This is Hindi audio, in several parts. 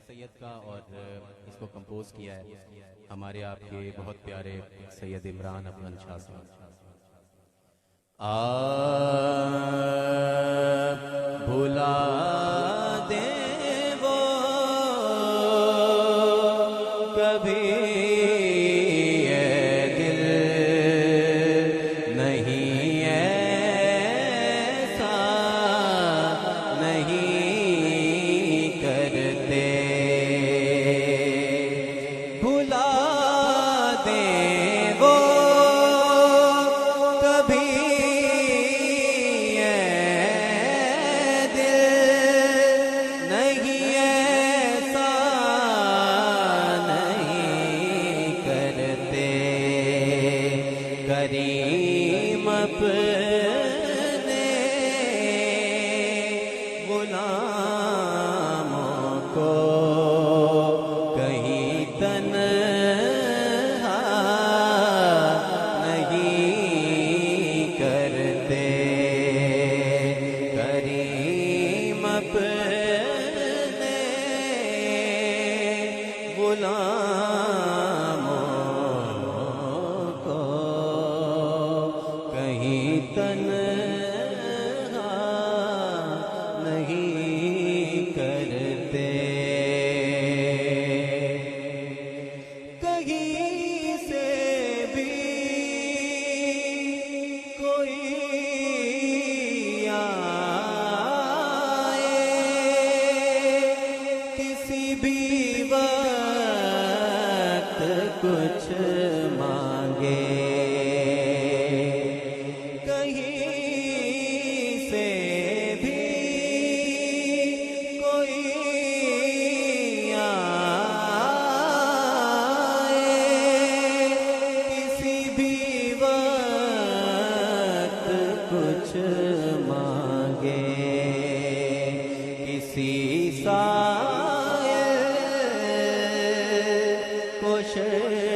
का और इसको कंपोज किया है हमारे आपके बहुत प्यारे सैयद इमरान अफजल शाह साहब। भुला दे वो कभी ये दिल नहीं ऐसा नहीं करते। भुला दे वो कभी ये दिल नहीं ऐसा नहीं करते। करीम अपने गुलामों को कहीं तन्हा नहीं करते। करीम अपने गुलामों को कहीं तन्हा नहीं करते। कहीं से भी कोई आए किसी भी वक्त कुछ मांगे। कहीं से भी कोई आए किसी भी वक्त कुछ मांगे। किसी साइल को शर्मिंदा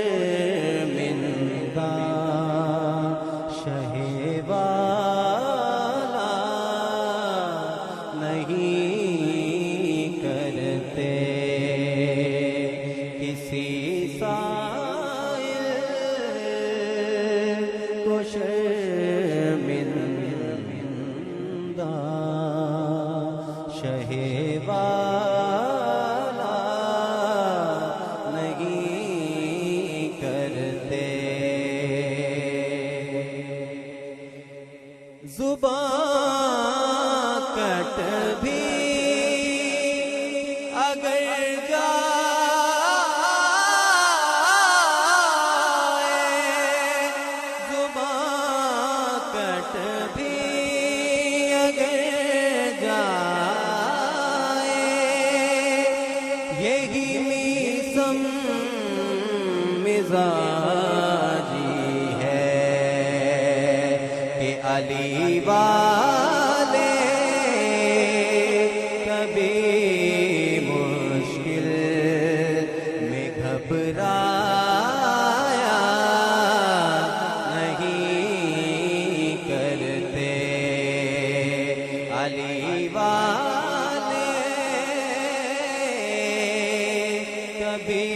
शहवाला नहीं करते। किसी साइल को शर्मिंदा शहवाला नहीं करते। जुबान कट भी अगर जाए जुबान कट भी अगर जाए यही मीसम मिजाजी है कि अली वाले कभी मुश्किल में घबराया नहीं करते। अली वाले कभी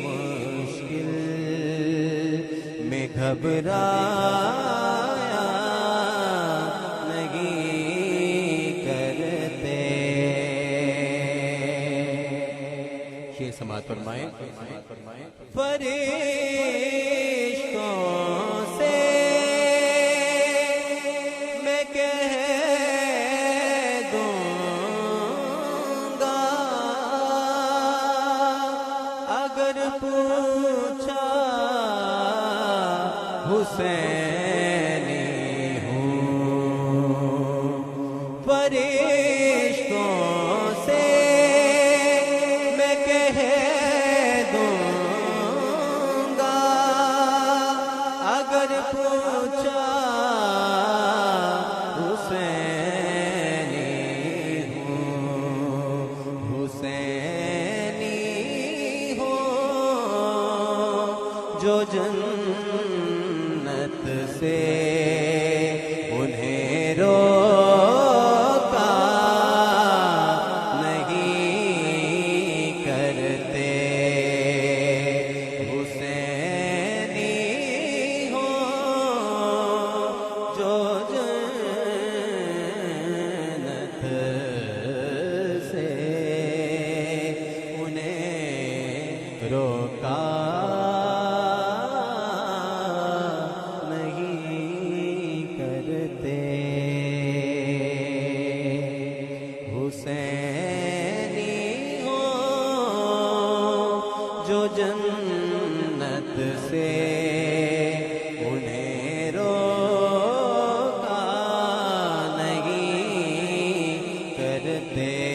मुश्किल में घबराया नहीं करते। शेर समाअत फरमाएं। फरिश्तों से मैं कह दूंगा अगर पूछा हुसैनी हूँ। फरिश्तों से मैं कह दूंगा अगर पूछा हुसैनी हूँ। हुसैनी हूँ जो जन्नत से उन्हें रोका जो जन्नत से उन्हें रोका नहीं करते